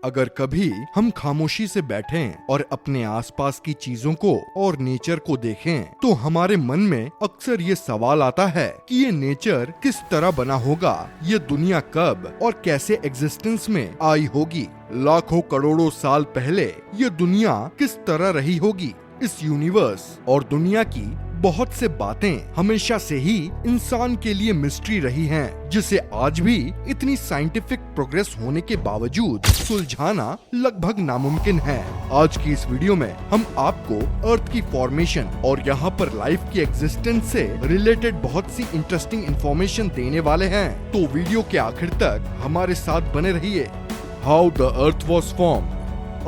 अगर कभी हम खामोशी से बैठें और अपने आसपास की चीजों को और नेचर को देखें, तो हमारे मन में अक्सर ये सवाल आता है कि ये नेचर किस तरह बना होगा, ये दुनिया कब और कैसे एग्जिस्टेंस में आई होगी, लाखों करोड़ों साल पहले ये दुनिया किस तरह रही होगी। इस यूनिवर्स और दुनिया की बहुत से बातें हमेशा से ही इंसान के लिए मिस्ट्री रही हैं, जिसे आज भी इतनी साइंटिफिक प्रोग्रेस होने के बावजूद सुलझाना लगभग नामुमकिन है। आज की इस वीडियो में हम आपको अर्थ की फॉर्मेशन और यहाँ पर लाइफ की एग्जिस्टेंस से रिलेटेड बहुत सी इंटरेस्टिंग इंफॉर्मेशन देने वाले हैं, तो वीडियो के आखिर तक हमारे साथ बने रहिए। How the earth was form.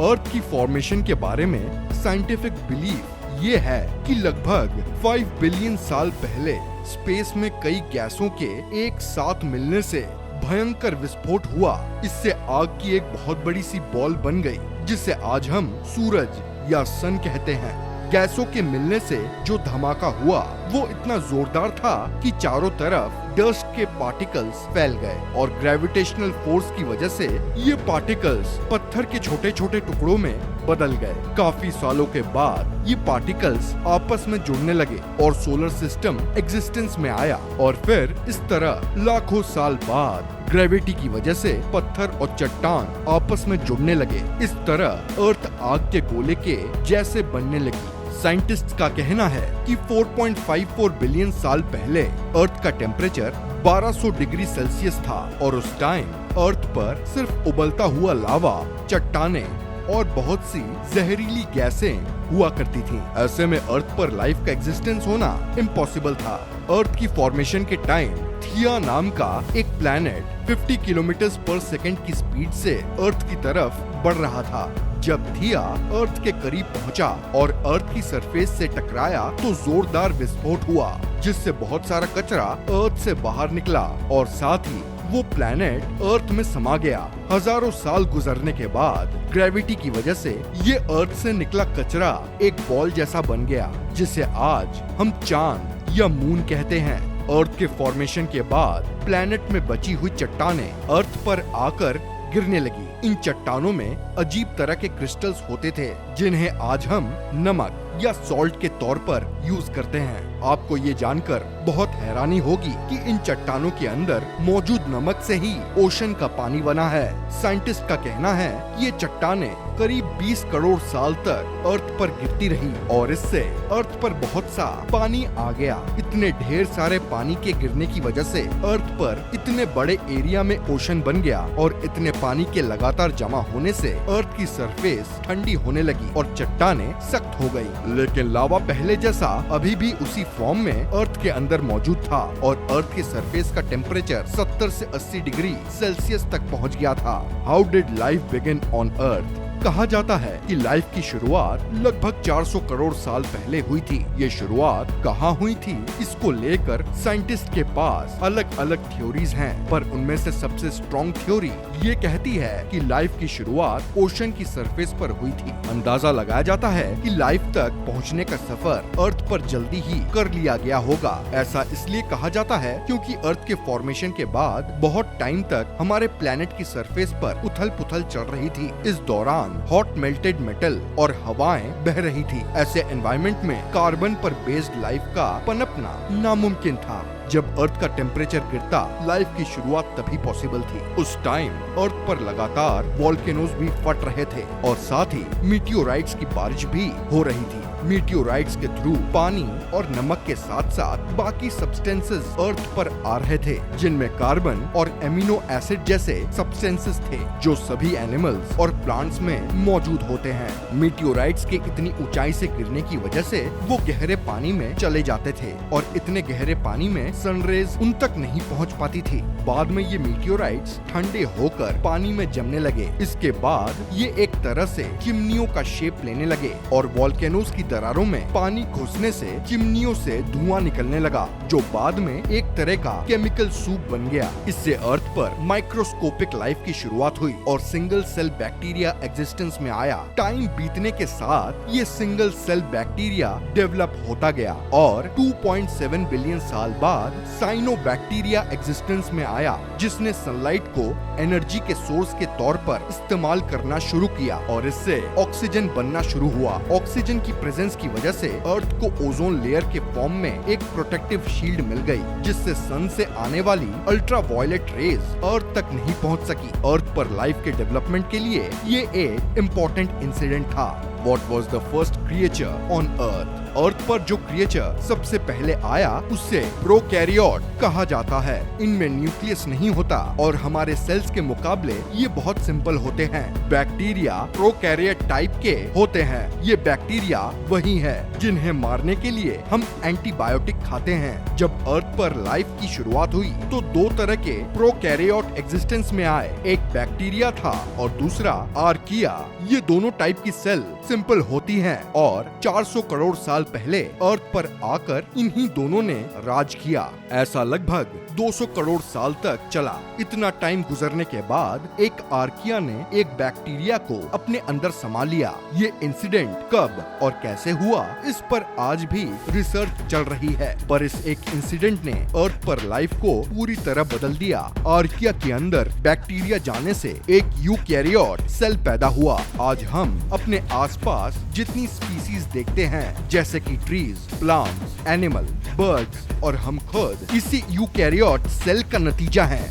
Earth की फॉर्मेशन के बारे में साइंटिफिक बिलीफ ये है कि लगभग 5 बिलियन साल पहले स्पेस में कई गैसों के एक साथ मिलने से भयंकर विस्फोट हुआ। इससे आग की एक बहुत बड़ी सी बॉल बन गई, जिसे आज हम सूरज या सन कहते हैं। गैसों के मिलने से जो धमाका हुआ वो इतना जोरदार था कि चारों तरफ डस्ट के पार्टिकल्स फैल गए और ग्रेविटेशनल फोर्स की वजह से ये पार्टिकल्स पत्थर के छोटे छोटे टुकड़ों में बदल गए। काफी सालों के बाद ये पार्टिकल्स आपस में जुड़ने लगे और सोलर सिस्टम एग्जिस्टेंस में आया, और फिर इस तरह लाखों साल बाद ग्रेविटी की वजह से पत्थर और चट्टान आपस में जुड़ने लगे। इस तरह अर्थ आग के गोले के जैसे बनने लगी। साइंटिस्ट्स का कहना है कि 4.54 बिलियन साल पहले अर्थ का टेम्परेचर 1200 डिग्री सेल्सियस था और उस टाइम अर्थ पर सिर्फ उबलता हुआ लावा, चट्टानें और बहुत सी जहरीली गैसें हुआ करती थी। ऐसे में अर्थ पर लाइफ का एग्जिस्टेंस होना इम्पॉसिबल था। अर्थ की फॉर्मेशन के टाइम थिया नाम का एक प्लैनेट 50 किलोमीटर पर सेकंड की स्पीड से अर्थ की तरफ बढ़ रहा था। जब थिया अर्थ के करीब पहुंचा और अर्थ की सरफेस से टकराया तो जोरदार विस्फोट हुआ, जिससे बहुत सारा कचरा अर्थ से बाहर निकला और साथ ही वो प्लैनेट अर्थ में समा गया। हजारों साल गुजरने के बाद ग्रेविटी की वजह से ये अर्थ से निकला कचरा एक बॉल जैसा बन गया, जिसे आज हम चांद या मून कहते हैं। अर्थ के फॉर्मेशन के बाद प्लैनेट में बची हुई चट्टानें अर्थ पर आकर गिरने लगी। इन चट्टानों में अजीब तरह के क्रिस्टल्स होते थे, जिन्हें आज हम नमक या सॉल्ट के तौर पर यूज करते हैं। आपको ये जानकर बहुत हैरानी होगी कि इन चट्टानों के अंदर मौजूद नमक से ही ओशन का पानी बना है। साइंटिस्ट का कहना है कि ये चट्टानें करीब 20 करोड़ साल तक अर्थ पर गिरती रही और इससे अर्थ पर बहुत सा पानी आ गया। इतने ढेर सारे पानी के गिरने की वजह से अर्थ पर इतने बड़े एरिया में ओशन बन गया और इतने पानी के लगातार जमा होने से अर्थ की सरफेस ठंडी होने लगी और चट्टानें सख्त हो गई। लेकिन लावा पहले जैसा अभी भी उसी फॉर्म में अर्थ के अंदर मौजूद था और अर्थ की सरफेस का टेम्परेचर 70 से 80 डिग्री सेल्सियस तक पहुंच गया था। How did life begin on earth. कहा जाता है कि लाइफ की शुरुआत लगभग 400 करोड़ साल पहले हुई थी। ये शुरुआत कहाँ हुई थी, इसको लेकर साइंटिस्ट के पास अलग अलग थ्योरीज हैं, पर उनमें से सबसे स्ट्रॉन्ग थ्योरी ये कहती है कि लाइफ की शुरुआत ओशन की सरफेस पर हुई थी। अंदाजा लगाया जाता है कि लाइफ तक पहुँचने का सफर अर्थ पर जल्दी ही कर लिया गया होगा। ऐसा इसलिए कहा जाता है क्योंकि अर्थ के फॉर्मेशन के बाद बहुत टाइम तक हमारे प्लेनेट की सरफेस पर उथल पुथल चल रही थी। इस दौरान हॉट मेल्टेड मेटल और हवाएं बह रही थी। ऐसे एनवायरनमेंट में कार्बन पर बेस्ड लाइफ का पनपना नामुमकिन था। जब अर्थ का टेम्परेचर गिरता, लाइफ की शुरुआत तभी पॉसिबल थी। उस टाइम अर्थ पर लगातार वोल्केनोज भी फट रहे थे और साथ ही मीटियोराइट्स की बारिश भी हो रही थी। मीटियोराइट्स के थ्रू पानी और नमक के साथ साथ बाकी सब्सटेंसेस अर्थ पर आ रहे थे, जिनमें कार्बन और एमिनो एसिड जैसे सब्सटेंसेस थे, जो सभी एनिमल्स और प्लांट्स में मौजूद होते हैं। मीटियोराइट्स के इतनी ऊंचाई से गिरने की वजह से वो गहरे पानी में चले जाते थे और इतने गहरे पानी में सनरेज उन तक नहीं पहुंच पाती थी। बाद में ये मीटियोराइट्स ठंडे होकर पानी में जमने लगे। इसके बाद ये एक तरह से चिमनियों का शेप लेने लगे और वोल्केनोज की दरारों में पानी घुसने से चिमनियों से धुआं निकलने लगा, जो बाद में एक तरह का केमिकल सूप बन गया। इससे अर्थ पर माइक्रोस्कोपिक लाइफ की शुरुआत हुई और सिंगल सेल बैक्टीरिया एग्जिस्टेंस में आया। टाइम बीतने के साथ ये सिंगल सेल बैक्टीरिया डेवलप होता गया और 2.7 बिलियन साल बाद साइनोबैक्टीरिया एग्जिस्टेंस में आया, जिसने सनलाइट को एनर्जी के सोर्स के तौर पर इस्तेमाल करना शुरू किया और इससे ऑक्सीजन बनना शुरू हुआ। ऑक्सीजन की प्रेजेंस की वजह से अर्थ को ओजोन लेयर के फॉर्म में एक प्रोटेक्टिव शील्ड मिल गई, जिससे सन से आने वाली अल्ट्रावायलेट रेज अर्थ तक नहीं पहुंच सकी। अर्थ पर लाइफ के डेवलपमेंट के लिए ये एक इम्पोर्टेंट इंसिडेंट था। What was the first creature on Earth? अर्थ पर जो क्रिएचर सबसे पहले आया उसे प्रोकैरियोट कहा जाता है। इनमें न्यूक्लियस नहीं होता और हमारे सेल्स के मुकाबले ये बहुत सिंपल होते हैं। बैक्टीरिया प्रोकैरियोट टाइप के होते हैं। ये बैक्टीरिया वही है जिन्हें मारने के लिए हम एंटीबायोटिक खाते हैं। जब अर्थ पर लाइफ की शुरुआत हुई तो दो तरह के प्रोकैरियोट एग्जिस्टेंस में आए, एक बैक्टीरिया था और दूसरा आर्किया। ये दोनों टाइप की सेल सिंपल होती हैं और 400 करोड़ साल पहले अर्थ पर आकर इन्हीं दोनों ने राज किया। ऐसा लगभग 200 करोड़ साल तक चला। इतना टाइम गुजरने के बाद एक आर्किया ने एक बैक्टीरिया को अपने अंदर समा लिया। ये इंसिडेंट कब और कैसे हुआ, इस पर आज भी रिसर्च चल रही है, पर इस एक इंसिडेंट ने अर्थ पर लाइफ को पूरी तरह बदल दिया। आर्किया के अंदर बैक्टीरिया जाने से एक यूकैरियोट सेल पैदा हुआ। आज हम अपने आसपास जितनी स्पीसीज देखते हैं, जैसे कि ट्रीज, प्लांट्स, एनिमल, बर्ड्स और हम खुद इसी यूकैरियोट सेल का नतीजा है।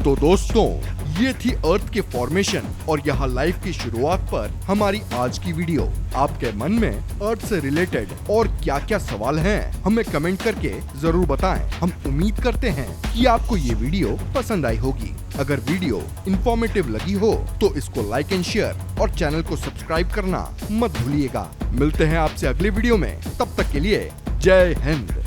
तो दोस्तों, ये थी अर्थ के फॉर्मेशन और यहाँ लाइफ की शुरुआत पर हमारी आज की वीडियो। आपके मन में अर्थ से रिलेटेड और क्या क्या सवाल हैं, हमें कमेंट करके जरूर बताएं। हम उम्मीद करते हैं कि आपको ये वीडियो पसंद आई होगी। अगर वीडियो इंफॉर्मेटिव लगी हो तो इसको लाइक एंड शेयर और चैनल को सब्सक्राइब करना मत भूलिएगा। मिलते हैं आपसे अगले वीडियो में, तब तक के लिए जय हिंद।